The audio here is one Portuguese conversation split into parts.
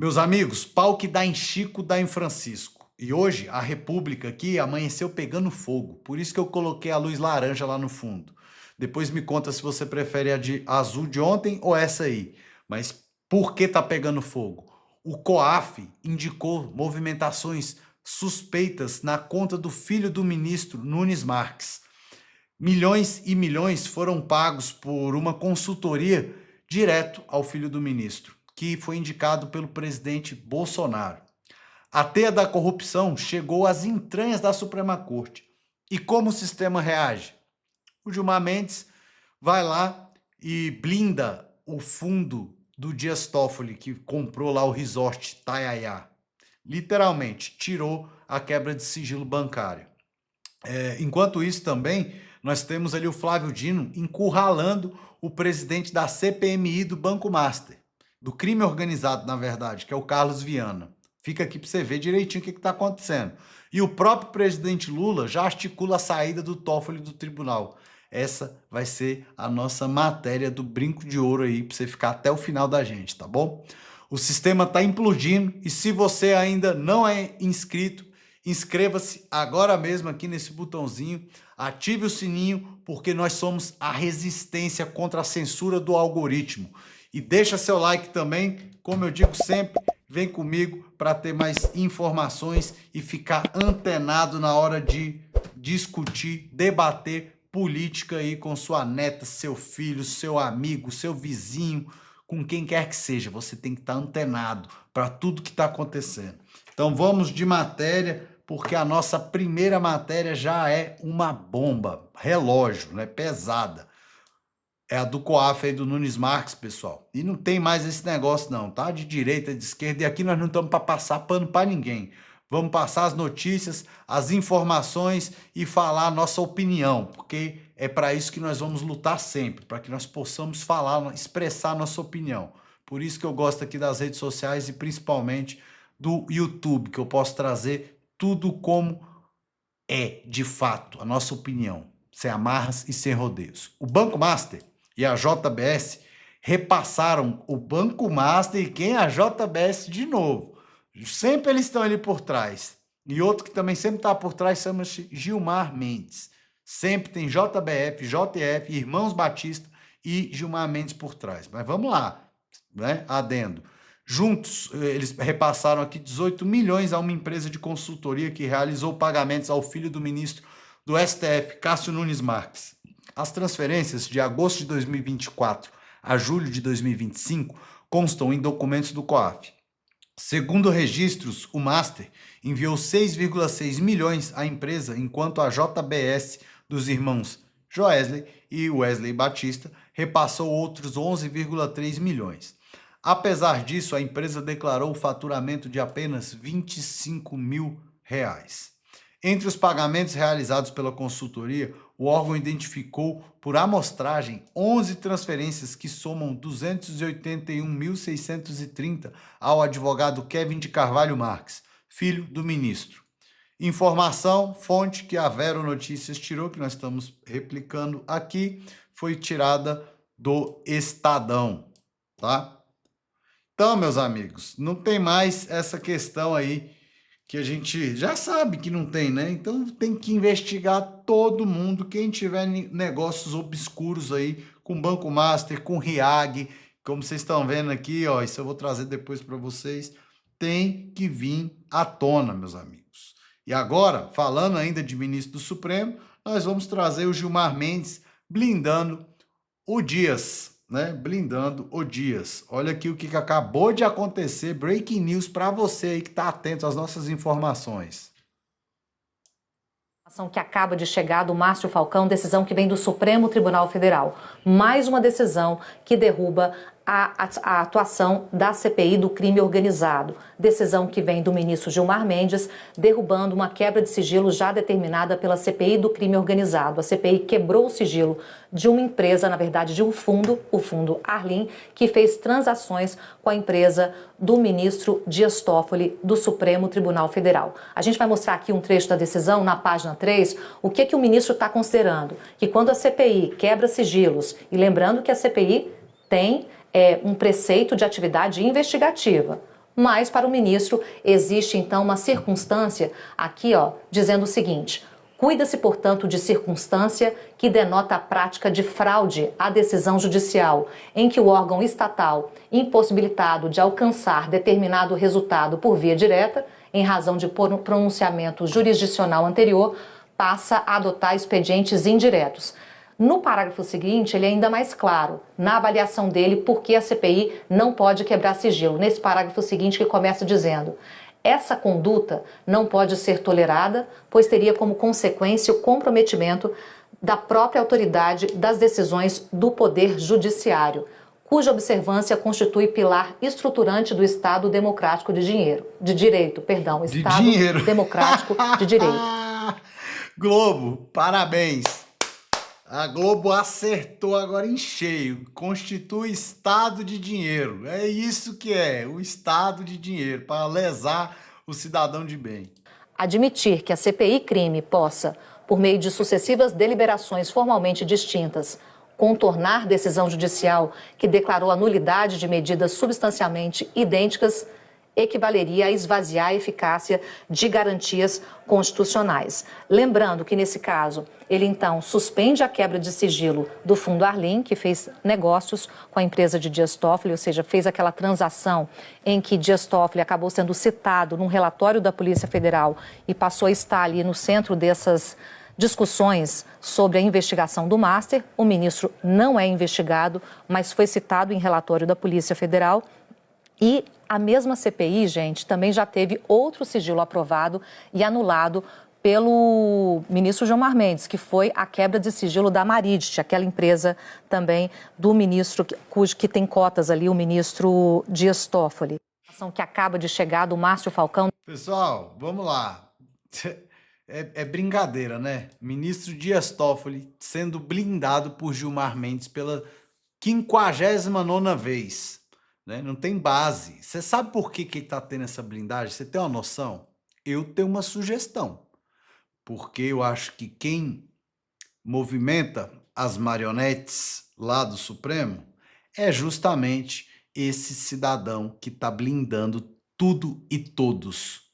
Meus amigos, pau que dá em Chico, dá em Francisco. E hoje a República aqui amanheceu pegando fogo. Por isso que eu coloquei a luz laranja lá no fundo. Depois me conta se você prefere a de azul de ontem ou essa aí. Mas por que tá pegando fogo? O COAF indicou movimentações suspeitas na conta do filho do ministro Nunes Marques. Milhões e milhões foram pagos por uma consultoria direto ao filho do ministro, que foi indicado pelo presidente Bolsonaro. A teia da corrupção chegou às entranhas da Suprema Corte. E como o sistema reage? O Gilmar Mendes vai lá e blinda o fundo do Dias Toffoli, que comprou lá o resort Taiaiá. Literalmente, tirou a quebra de sigilo bancário. Enquanto isso também, nós temos ali o Flávio Dino encurralando o presidente da CPMI do Banco Master, do crime organizado, na verdade, que é o Carlos Viana. Fica aqui para você ver direitinho o que está acontecendo. E o próprio presidente Lula já articula a saída do Toffoli do tribunal. Essa vai ser a nossa matéria do brinco de ouro aí, para você ficar até o final da gente, tá bom? O sistema está implodindo e se você ainda não é inscrito, inscreva-se agora mesmo aqui nesse botãozinho, ative o sininho, porque nós somos a resistência contra a censura do algoritmo. E deixa seu like também, como eu digo sempre, vem comigo para ter mais informações e ficar antenado na hora de discutir, debater política aí com sua neta, seu filho, seu amigo, seu vizinho, com quem quer que seja. Você tem que estar antenado para tudo que está acontecendo. Então vamos de matéria, porque a nossa primeira matéria já é uma bomba, relógio, né? Pesada. É a do COAF aí do Nunes Marques, pessoal. E não tem mais esse negócio não, tá? De direita, de esquerda. E aqui nós não estamos para passar pano para ninguém. Vamos passar as notícias, as informações e falar a nossa opinião. Porque é para isso que nós vamos lutar sempre. Para que nós possamos falar, expressar a nossa opinião. Por isso que eu gosto aqui das redes sociais e principalmente do YouTube. Que eu posso trazer tudo como é, de fato, a nossa opinião. Sem amarras e sem rodeios. O Banco Master e a JBS repassaram o Banco Master e quem? A JBS de novo. Sempre eles estão ali por trás. E outro que também sempre está por trás chama-se Gilmar Mendes. Sempre tem JBF, JF, Irmãos Batista e Gilmar Mendes por trás. Mas vamos lá, né? Adendo. Juntos, eles repassaram aqui 18 milhões a uma empresa de consultoria que realizou pagamentos ao filho do ministro do STF, Cássio Nunes Marques. As transferências de agosto de 2024 a julho de 2025 constam em documentos do COAF. Segundo registros, o Master enviou 6,6 milhões à empresa, enquanto a JBS dos irmãos Joesley e Wesley Batista repassou outros 11,3 milhões. Apesar disso, a empresa declarou o faturamento de apenas R$25 mil. Entre os pagamentos realizados pela consultoria, o órgão identificou por amostragem 11 transferências que somam 281.630 ao advogado Kevin de Carvalho Marques, filho do ministro. Informação, fonte que a Vero Notícias tirou, que nós estamos replicando aqui, foi tirada do Estadão, tá? Então, meus amigos, não tem mais essa questão aí que a gente já sabe que não tem, né? Então tem que investigar todo mundo, quem tiver negócios obscuros aí com Banco Master, com RIAG, como vocês estão vendo aqui, ó, isso eu vou trazer depois para vocês, tem que vir à tona, meus amigos. E agora, falando ainda de ministro do Supremo, nós vamos trazer o Gilmar Mendes blindando o Dias, né? Blindando o Dias. Olha aqui o que acabou de acontecer, breaking news para você aí que está atento às nossas informações. Que acaba de chegar do Márcio Falcão, decisão que vem do Supremo Tribunal Federal. Mais uma decisão que derruba a atuação da CPI do crime organizado. Decisão que vem do ministro Gilmar Mendes, derrubando uma quebra de sigilo já determinada pela CPI do crime organizado. A CPI quebrou o sigilo de uma empresa, na verdade de um fundo, o fundo Arlim, que fez transações com a empresa do ministro Dias Toffoli do Supremo Tribunal Federal. A gente vai mostrar aqui um trecho da decisão na página 3, o que o ministro está considerando. Que quando a CPI quebra sigilos, e lembrando que a CPI tem um preceito de atividade investigativa. Mas para o ministro existe então uma circunstância aqui, dizendo o seguinte: cuida-se, portanto, de circunstância que denota a prática de fraude à decisão judicial, em que o órgão estatal, impossibilitado de alcançar determinado resultado por via direta, em razão de pronunciamento jurisdicional anterior, passa a adotar expedientes indiretos. No parágrafo seguinte, ele é ainda mais claro, na avaliação dele, por que a CPI não pode quebrar sigilo. Nesse parágrafo seguinte, que começa dizendo: essa conduta não pode ser tolerada, pois teria como consequência o comprometimento da própria autoridade das decisões do Poder Judiciário, cuja observância constitui pilar estruturante do Estado Democrático de Direito. Estado Democrático de Direito. Globo, parabéns! A Globo acertou agora em cheio. Constitui Estado de dinheiro. É isso que é, o Estado de dinheiro, para lesar o cidadão de bem. Admitir que a CPI crime possa, por meio de sucessivas deliberações formalmente distintas, contornar decisão judicial que declarou a nulidade de medidas substancialmente idênticas, equivaleria a esvaziar a eficácia de garantias constitucionais. Lembrando que, nesse caso, ele então suspende a quebra de sigilo do Fundo Arlim, que fez negócios com a empresa de Dias Toffoli, ou seja, fez aquela transação em que Dias Toffoli acabou sendo citado num relatório da Polícia Federal e passou a estar ali no centro dessas discussões sobre a investigação do Master. O ministro não é investigado, mas foi citado em relatório da Polícia Federal. E a mesma CPI, gente, também já teve outro sigilo aprovado e anulado pelo ministro Gilmar Mendes, que foi a quebra de sigilo da Maridit, aquela empresa também do ministro que tem cotas ali, o ministro Dias Toffoli. A ação que acaba de chegar do Márcio Falcão. Pessoal, vamos lá. É brincadeira, né? Ministro Dias Toffoli sendo blindado por Gilmar Mendes pela 59ª vez. Né? Não tem base. Você sabe por que está tendo essa blindagem? Você tem uma noção? Eu tenho uma sugestão. Porque eu acho que quem movimenta as marionetes lá do Supremo é justamente esse cidadão que está blindando tudo e todos.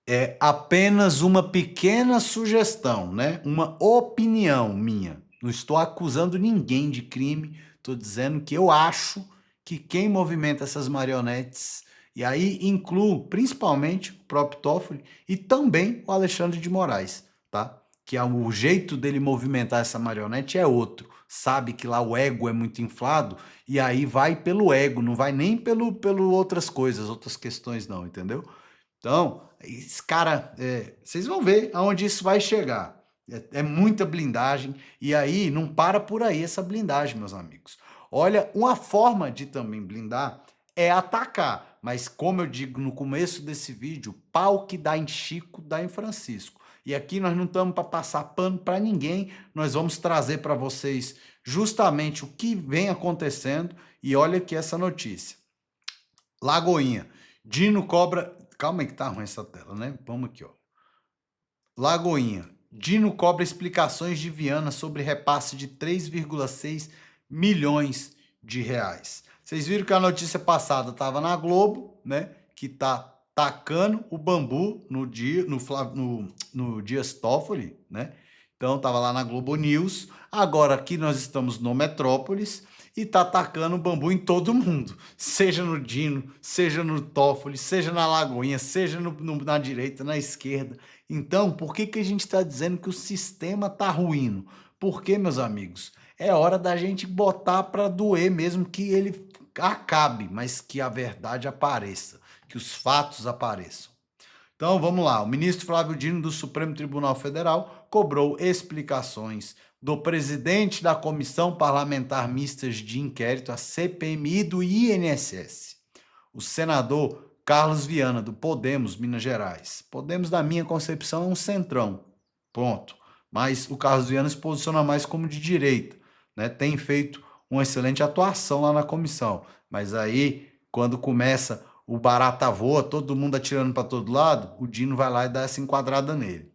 É apenas uma pequena sugestão, né? Uma opinião minha. Não estou acusando ninguém de crime, estou dizendo que eu acho que quem movimenta essas marionetes, e aí incluo principalmente o próprio Toffoli e também o Alexandre de Moraes, tá? Que o jeito dele movimentar essa marionete é outro. Sabe que lá o ego é muito inflado e aí vai pelo ego, não vai nem pelo outras coisas, outras questões não, entendeu? Então, esse cara, vocês vão ver aonde isso vai chegar. É muita blindagem e aí não para por aí essa blindagem, meus amigos. Olha, uma forma de também blindar é atacar, mas como eu digo no começo desse vídeo, pau que dá em Chico, dá em Francisco. E aqui nós não estamos para passar pano para ninguém, nós vamos trazer para vocês justamente o que vem acontecendo e olha aqui essa notícia. Lagoinha, Dino cobra... Calma aí que tá ruim essa tela, né? Vamos aqui, ó. Lagoinha, Dino cobra explicações de Viana sobre repasse de 3,6 milhões de reais. Vocês viram que a notícia passada estava na Globo, né? Que tá tacando o bambu no Dias Toffoli, né? Então tava lá na Globo News. Agora aqui nós estamos no Metrópolis e tá tacando o bambu em todo mundo. Seja no Dino, seja no Toffoli, seja na Lagoinha, seja na direita, na esquerda. Então, por que a gente está dizendo que o sistema tá ruindo? Porque, meus amigos, é hora da gente botar para doer mesmo, que ele acabe, mas que a verdade apareça, que os fatos apareçam. Então, vamos lá. O ministro Flávio Dino do Supremo Tribunal Federal cobrou explicações do presidente da Comissão Parlamentar Mista de Inquérito, a CPMI do INSS, o senador Carlos Viana, do Podemos, Minas Gerais. Podemos, da minha concepção, é um centrão, pronto. Mas o Carlos Viana se posiciona mais como de direita, né? Tem feito uma excelente atuação lá na comissão, mas aí, quando começa o barata voa, todo mundo atirando para todo lado, o Dino vai lá e dá essa enquadrada nele.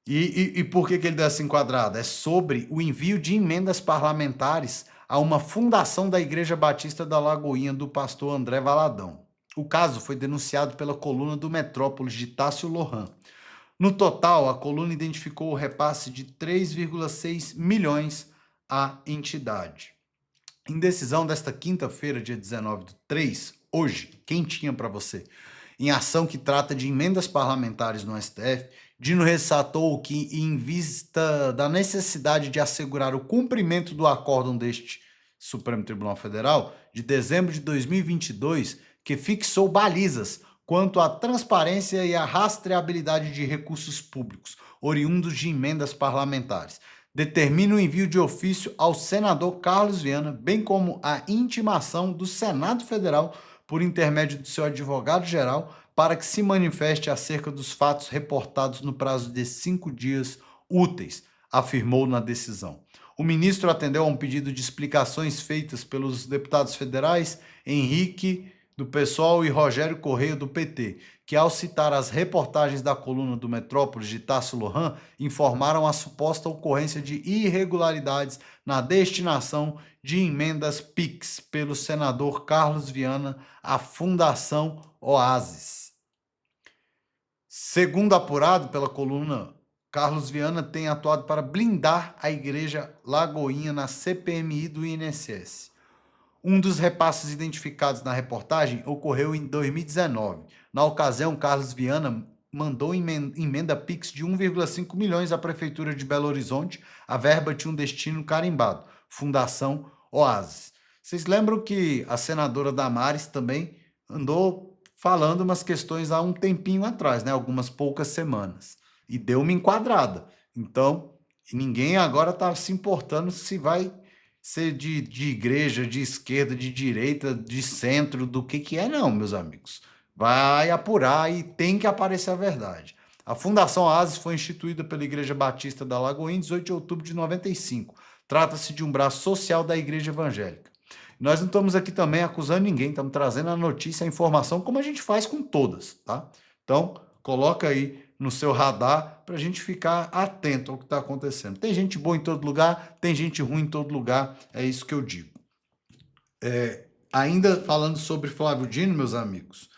E por que ele dá essa enquadrada? É sobre o envio de emendas parlamentares a uma fundação da Igreja Batista da Lagoinha do pastor André Valadão. O caso foi denunciado pela coluna do Metrópolis de Tássio Lohan. No total, a coluna identificou o repasse de 3,6 milhões à entidade. Em decisão desta quinta-feira, dia 19/3, hoje, quentinha para você, em ação que trata de emendas parlamentares no STF, Dino ressaltou que, em vista da necessidade de assegurar o cumprimento do acórdão deste Supremo Tribunal Federal, de dezembro de 2022, que fixou balizas quanto à transparência e à rastreabilidade de recursos públicos oriundos de emendas parlamentares, determina o envio de ofício ao senador Carlos Viana, bem como a intimação do Senado Federal, por intermédio do seu advogado-geral, para que se manifeste acerca dos fatos reportados no prazo de 5 dias úteis, afirmou na decisão. O ministro atendeu a um pedido de explicações feitas pelos deputados federais Henrique, do PSOL, e Rogério Correia, do PT, que, ao citar as reportagens da coluna do Metrópolis de Tássio Lohan, informaram a suposta ocorrência de irregularidades na destinação de emendas PIX pelo senador Carlos Viana à Fundação Oasis. Segundo apurado pela coluna, Carlos Viana tem atuado para blindar a Igreja Lagoinha na CPMI do INSS. Um dos repasses identificados na reportagem ocorreu em 2019. Na ocasião, Carlos Viana mandou emenda PIX de 1,5 milhões à Prefeitura de Belo Horizonte. A verba tinha um destino carimbado, Fundação Oasis. Vocês lembram que a senadora Damares também andou falando umas questões há um tempinho atrás, né? Algumas poucas semanas. E deu uma enquadrada. Então, ninguém agora está se importando se vai ser de igreja, de esquerda, de direita, de centro, do que é não, meus amigos. Vai apurar e tem que aparecer a verdade. A Fundação Oasis foi instituída pela Igreja Batista da Lagoinha em 18 de outubro de 95. Trata-se de um braço social da Igreja Evangélica. Nós não estamos aqui também acusando ninguém, estamos trazendo a notícia, a informação, como a gente faz com todas, tá? Então, coloca aí no seu radar para a gente ficar atento ao que está acontecendo. Tem gente boa em todo lugar, tem gente ruim em todo lugar, é isso que eu digo. Ainda falando sobre Flávio Dino, meus amigos,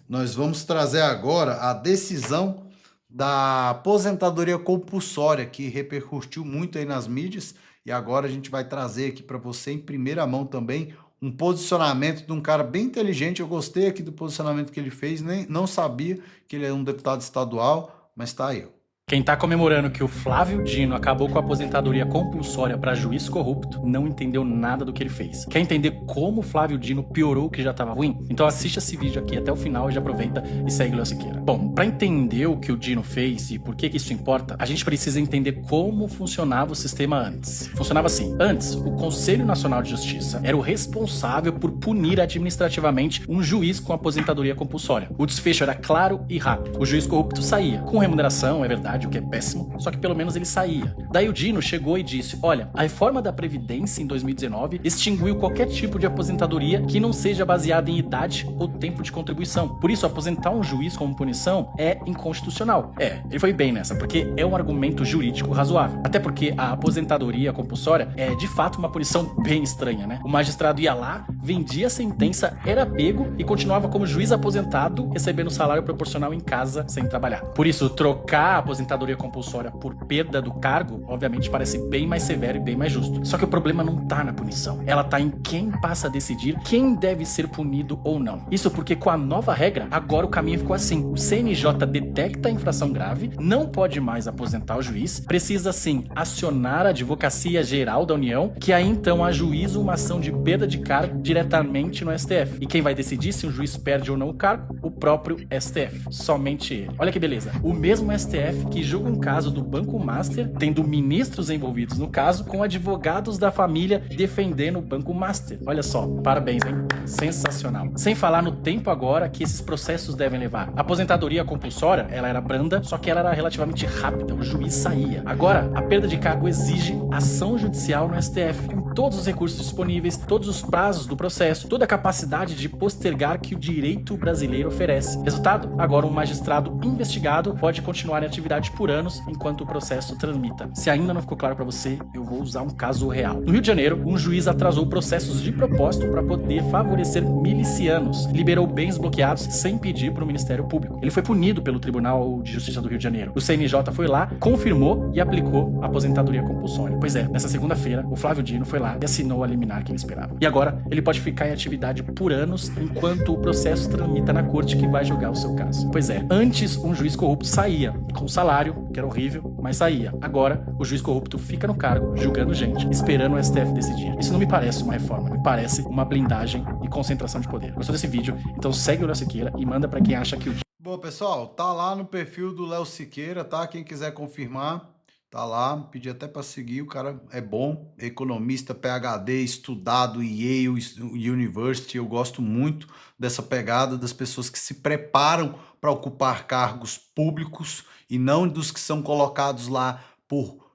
nós vamos trazer agora a decisão da aposentadoria compulsória, que repercutiu muito aí nas mídias, e agora a gente vai trazer aqui para você em primeira mão também um posicionamento de um cara bem inteligente. Eu gostei aqui do posicionamento que ele fez, não sabia que ele é um deputado estadual, mas tá aí, ó. Quem tá comemorando que o Flávio Dino acabou com a aposentadoria compulsória para juiz corrupto não entendeu nada do que ele fez. Quer entender como o Flávio Dino piorou o que já tava ruim? Então assiste esse vídeo aqui até o final e já aproveita e segue o Léo Siqueira. Bom, para entender o que o Dino fez e por que isso importa, a gente precisa entender como funcionava o sistema antes. Funcionava assim. Antes, o Conselho Nacional de Justiça era o responsável por punir administrativamente um juiz com aposentadoria compulsória. O desfecho era claro e rápido. O juiz corrupto saía, com remuneração, é verdade, o que é péssimo, só que pelo menos ele saía. Daí o Dino chegou e disse: olha, a reforma da Previdência em 2019 extinguiu qualquer tipo de aposentadoria que não seja baseada em idade ou tempo de contribuição. Por isso, aposentar um juiz como punição é inconstitucional. Ele foi bem nessa, porque é um argumento jurídico razoável. Até porque a aposentadoria compulsória é de fato uma punição bem estranha, né? O magistrado ia lá, vendia a sentença, era pego e continuava como juiz aposentado, recebendo salário proporcional em casa sem trabalhar. Por isso, trocar a aposentadoria compulsória por perda do cargo, obviamente parece bem mais severo e bem mais justo. Só que o problema não tá na punição. Ela tá em quem passa a decidir quem deve ser punido ou não. Isso porque com a nova regra, agora o caminho ficou assim. O CNJ detecta a infração grave, não pode mais aposentar o juiz, precisa sim acionar a Advocacia Geral da União, que aí então ajuiza uma ação de perda de cargo diretamente no STF. E quem vai decidir se o juiz perde ou não o cargo? O próprio STF. Somente ele. Olha que beleza. O mesmo STF que julga um caso do Banco Master, tendo ministros envolvidos no caso, com advogados da família defendendo o Banco Master. Olha só, parabéns, hein? Sensacional. Sem falar no tempo agora que esses processos devem levar. A aposentadoria compulsória, ela era branda, só que ela era relativamente rápida, o juiz saía. Agora, a perda de cargo exige ação judicial no STF, com todos os recursos disponíveis, todos os prazos do processo, toda a capacidade de postergar que o direito brasileiro oferece. Resultado? Agora um magistrado investigado pode continuar em atividade por anos enquanto o processo tramita. Se ainda não ficou claro para você, eu vou usar um caso real. No Rio de Janeiro, um juiz atrasou processos de propósito para poder favorecer milicianos, liberou bens bloqueados sem pedir para o Ministério Público. Ele foi punido pelo Tribunal de Justiça do Rio de Janeiro. O CNJ foi lá, confirmou e aplicou a aposentadoria compulsória. Pois é, nessa segunda-feira, o Flávio Dino foi lá e assinou a liminar que ele esperava. E agora, ele pode ficar em atividade por anos enquanto o processo tramita na corte que vai julgar o seu caso. Pois é, antes um juiz corrupto saía com salário, que era horrível, mas saía. Agora, o juiz corrupto fica no cargo, julgando gente, esperando o STF decidir. Isso não me parece uma reforma, me parece uma blindagem e concentração de poder. Gostou desse vídeo? Então segue o Léo Siqueira e manda pra quem acha que o... Bom, pessoal, tá lá no perfil do Léo Siqueira, tá? Quem quiser confirmar, tá lá. Pedi até para seguir, o cara é bom, economista, PhD, estudado em Yale University. Eu gosto muito dessa pegada das pessoas que se preparam para ocupar cargos públicos e não dos que são colocados lá por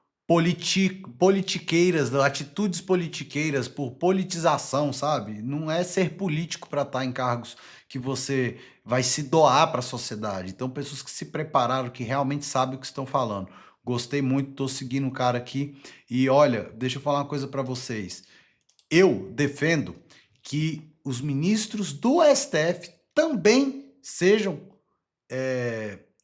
politiqueiras, atitudes politiqueiras, por politização, sabe? Não é ser político para estar em cargos que você vai se doar para a sociedade. Então, pessoas que se prepararam, que realmente sabem o que estão falando. Gostei muito, tô seguindo o cara aqui. E olha, deixa eu falar uma coisa para vocês. Eu defendo que os ministros do STF também sejam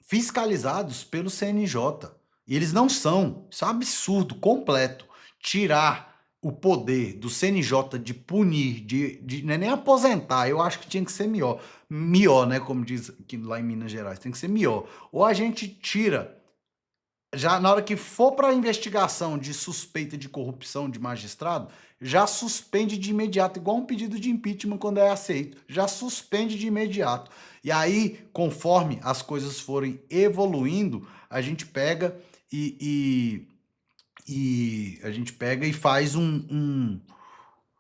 fiscalizados pelo CNJ. E eles não são. Isso é um absurdo completo. Tirar o poder do CNJ de punir, não é nem aposentar, eu acho que tinha que ser melhor, né? Como diz aqui lá em Minas Gerais, tem que ser melhor. Ou a gente tira, já na hora que for para investigação de suspeita de corrupção de magistrado, já suspende de imediato, igual um pedido de impeachment quando é aceito, já suspende de imediato. E aí, conforme as coisas forem evoluindo, a gente pega e faz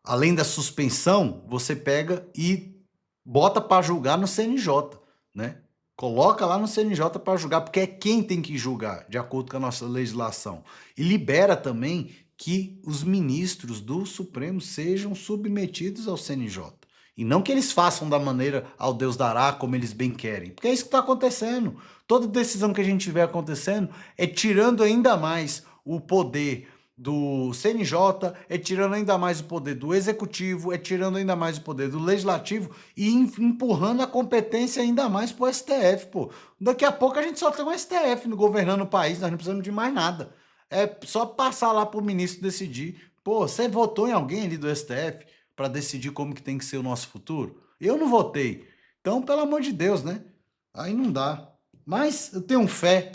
além da suspensão, você pega e bota para julgar no CNJ, né? Coloca lá no CNJ para julgar, porque é quem tem que julgar, de acordo com a nossa legislação. E libera também que os ministros do Supremo sejam submetidos ao CNJ. E não que eles façam da maneira ao Deus dará, como eles bem querem. Porque é isso que está acontecendo. Toda decisão que a gente vê acontecendo é tirando ainda mais o poder do CNJ, é tirando ainda mais o poder do Executivo, é tirando ainda mais o poder do Legislativo e empurrando a competência ainda mais para o STF, pô. Daqui a pouco a gente só tem um STF governando o país, nós não precisamos de mais nada. É só passar lá para o ministro decidir. Pô, você votou em alguém ali do STF para decidir como que tem que ser o nosso futuro? Eu não votei. Então, pelo amor de Deus, né? Aí não dá. Mas eu tenho fé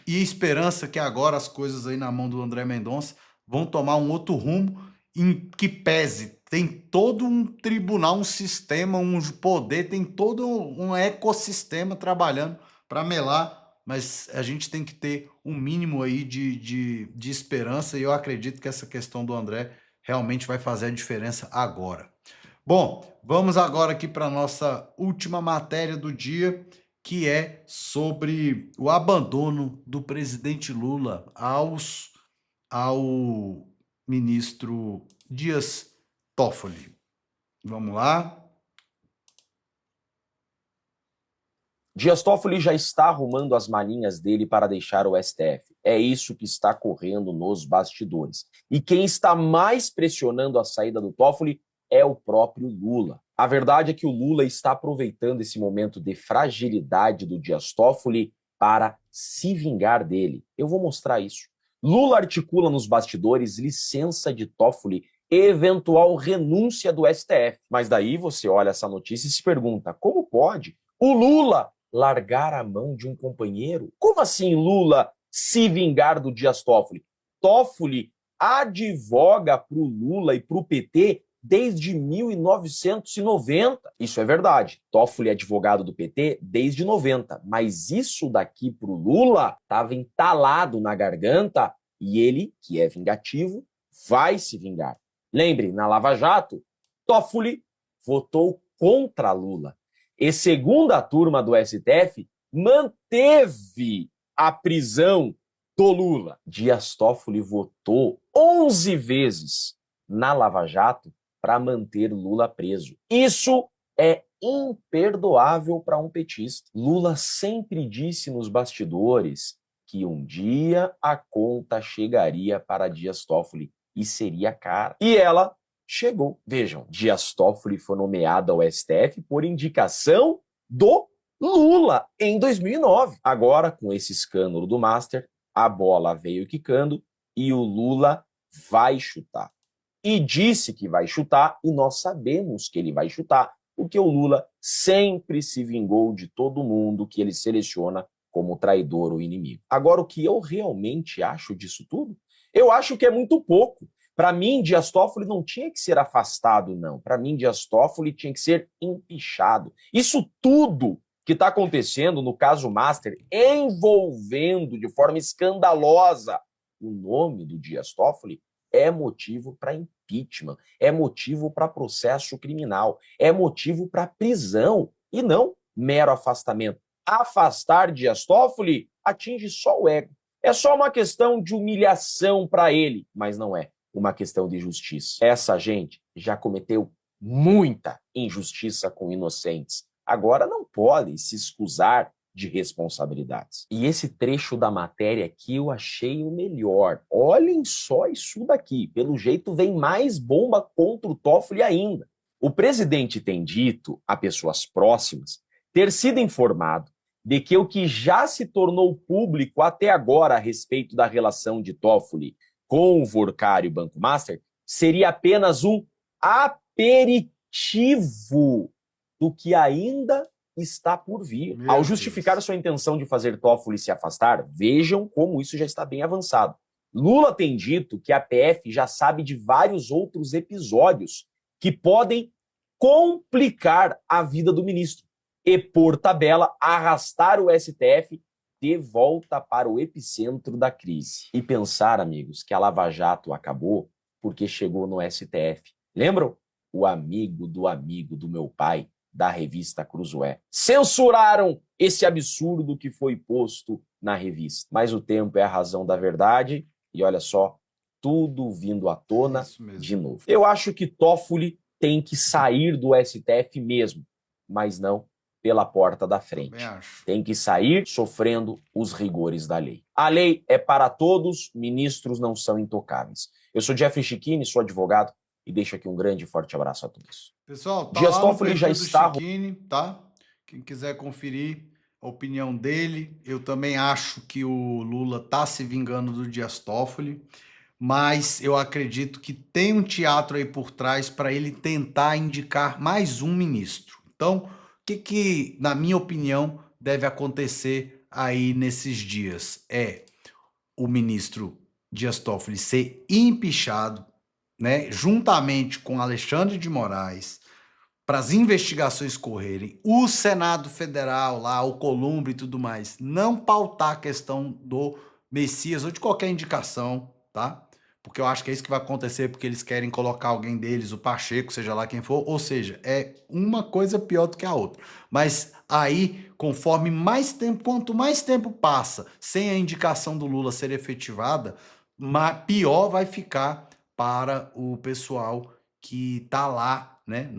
e esperança que agora as coisas aí na mão do André Mendonça vão tomar um outro rumo em que pese. Tem todo um tribunal, um sistema, um poder, tem todo um ecossistema trabalhando para melar, mas a gente tem que ter um mínimo aí de esperança e eu acredito que essa questão do André realmente vai fazer a diferença agora. Bom, vamos agora aqui para a nossa última matéria do dia, que é sobre o abandono do presidente Lula ao ministro Dias Toffoli. Vamos lá. Dias Toffoli já está arrumando as malinhas dele para deixar o STF. É isso que está correndo nos bastidores. E quem está mais pressionando a saída do Toffoli é o próprio Lula. A verdade é que o Lula está aproveitando esse momento de fragilidade do Dias Toffoli para se vingar dele. Eu vou mostrar isso. Lula articula nos bastidores licença de Toffoli e eventual renúncia do STF. Mas daí você olha essa notícia e se pergunta, como pode o Lula largar a mão de um companheiro? Como assim Lula se vingar do Dias Toffoli? Toffoli advoga para o Lula e para o PT desde 1990. Isso é verdade. Toffoli é advogado do PT desde 90. Mas isso daqui para o Lula estava entalado na garganta e ele, que é vingativo, vai se vingar. Lembre, na Lava Jato, Toffoli votou contra Lula. E segundo a turma do STF, manteve a prisão do Lula. Dias Toffoli votou 11 vezes na Lava Jato para manter Lula preso. Isso é imperdoável para um petista. Lula sempre disse nos bastidores que um dia a conta chegaria para Dias Toffoli e seria cara. E ela chegou. Vejam, Dias Toffoli foi nomeado ao STF por indicação do Lula em 2009. Agora, com esse escândalo do Master, a bola veio quicando e o Lula vai chutar. E disse que vai chutar, e nós sabemos que ele vai chutar, porque o Lula sempre se vingou de todo mundo que ele seleciona como traidor ou inimigo. Agora, o que eu realmente acho disso tudo? Eu acho que é muito pouco. Para mim, Dias Toffoli não tinha que ser afastado, não. Para mim, Dias Toffoli tinha que ser empichado. Isso tudo que está acontecendo no caso Master, envolvendo de forma escandalosa o nome do Dias Toffoli, é motivo para impeachment, é motivo para processo criminal, é motivo para prisão e não mero afastamento. Afastar Dias Toffoli atinge só o ego. É só uma questão de humilhação para ele, mas não é uma questão de justiça. Essa gente já cometeu muita injustiça com inocentes. Agora não pode se excusar de responsabilidades. E esse trecho da matéria aqui eu achei o melhor. Olhem só isso daqui. Pelo jeito vem mais bomba contra o Toffoli ainda. O presidente tem dito a pessoas próximas ter sido informado de que o que já se tornou público até agora a respeito da relação de Toffoli com o Workário Banco Master seria apenas um aperitivo do que ainda está por vir. Ao justificar sua intenção de fazer Toffoli se afastar, vejam como isso já está bem avançado. Lula tem dito que a PF já sabe de vários outros episódios que podem complicar a vida do ministro e, por tabela, arrastar o STF de volta para o epicentro da crise. E pensar, amigos, que a Lava Jato acabou porque chegou no STF. Lembram? O amigo do meu pai, da revista Cruzoé. Censuraram esse absurdo que foi posto na revista. Mas o tempo é a razão da verdade e olha só, tudo vindo à tona de novo. Eu acho que Toffoli tem que sair do STF mesmo, mas não pela porta da frente. Tem que sair sofrendo os rigores da lei. A lei é para todos, ministros não são intocáveis. Eu sou Jeffrey Chiquini, sou advogado, e deixo aqui um grande e forte abraço a todos. Pessoal, tá Dias lá Toffoli no já perfil do está... Chiquini, tá? Quem quiser conferir a opinião dele, eu também acho que o Lula tá se vingando do Dias Toffoli, mas eu acredito que tem um teatro aí por trás para ele tentar indicar mais um ministro. Então, o que, na minha opinião, deve acontecer aí nesses dias? É o ministro Dias Toffoli ser empichado, né, juntamente com Alexandre de Moraes, para as investigações correrem, o Senado Federal, lá, o Columbre e tudo mais, não pautar a questão do Messias ou de qualquer indicação, tá? Porque eu acho que é isso que vai acontecer, porque eles querem colocar alguém deles, o Pacheco, seja lá quem for, ou seja, é uma coisa pior do que a outra. Mas aí, conforme mais tempo, quanto mais tempo passa sem a indicação do Lula ser efetivada, pior vai ficar para o pessoal que está lá, né,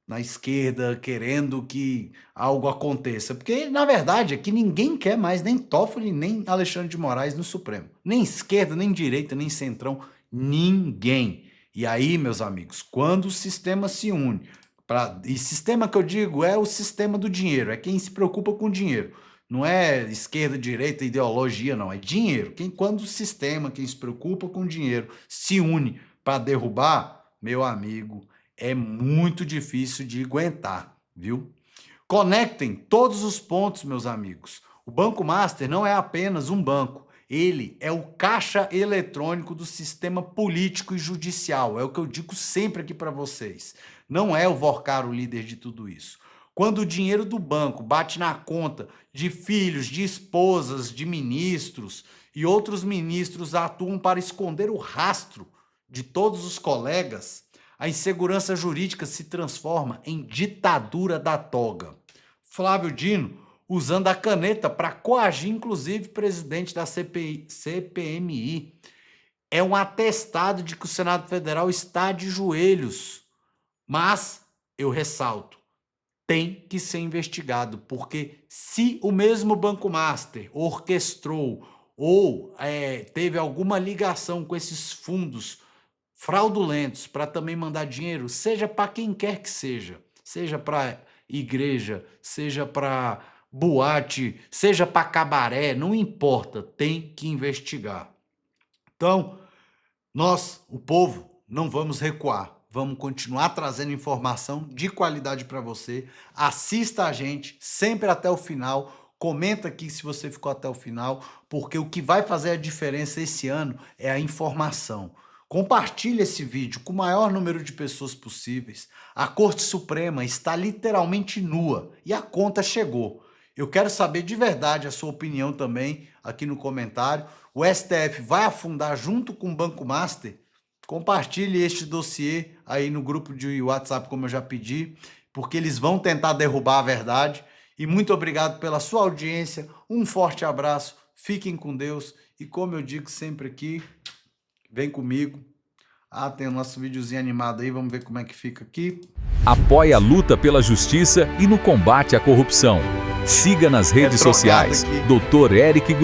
na esquerda, querendo que algo aconteça. Porque, na verdade, é que ninguém quer mais nem Toffoli, nem Alexandre de Moraes no Supremo. Nem esquerda, nem direita, nem centrão, ninguém. E aí, meus amigos, quando o sistema se une, e sistema que eu digo é o sistema do dinheiro, é quem se preocupa com dinheiro. Não é esquerda, direita, ideologia, não. É dinheiro. Quando o sistema, quem se preocupa com dinheiro, se une para derrubar, meu amigo, é muito difícil de aguentar, viu? Conectem todos os pontos, meus amigos. O Banco Master não é apenas um banco. Ele é o caixa eletrônico do sistema político e judicial. É o que eu digo sempre aqui para vocês. Não é o Workário o líder de tudo isso. Quando o dinheiro do banco bate na conta de filhos, de esposas, de ministros e outros ministros atuam para esconder o rastro de todos os colegas, a insegurança jurídica se transforma em ditadura da toga. Flávio Dino usando a caneta para coagir, inclusive, o presidente da CPMI. é um atestado de que o Senado Federal está de joelhos. Mas, eu ressalto, tem que ser investigado, porque se o mesmo Banco Master orquestrou ou teve alguma ligação com esses fundos fraudulentos para também mandar dinheiro, seja para quem quer que seja para igreja, seja para boate, seja para cabaré, não importa, tem que investigar. Então, nós, o povo, não vamos recuar. Vamos continuar trazendo informação de qualidade para você. Assista a gente sempre até o final. Comenta aqui se você ficou até o final, porque o que vai fazer a diferença esse ano é a informação. Compartilhe esse vídeo com o maior número de pessoas possíveis. A Corte Suprema está literalmente nua e a conta chegou. Eu quero saber de verdade a sua opinião também aqui no comentário. O STF vai afundar junto com o Banco Master? Compartilhe este dossiê aí no grupo de WhatsApp, como eu já pedi, porque eles vão tentar derrubar a verdade. E muito obrigado pela sua audiência. Um forte abraço. Fiquem com Deus. E como eu digo sempre aqui, vem comigo. Tem o nosso videozinho animado aí. Vamos ver como é que fica aqui. Apoie a luta pela justiça e no combate à corrupção. Siga nas redes sociais. Dr. Eric.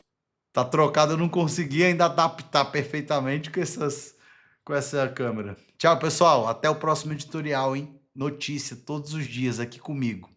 Tá trocado, eu não consegui ainda adaptar perfeitamente com essa câmera. Tchau, pessoal. Até o próximo editorial, hein? Notícia todos os dias aqui comigo.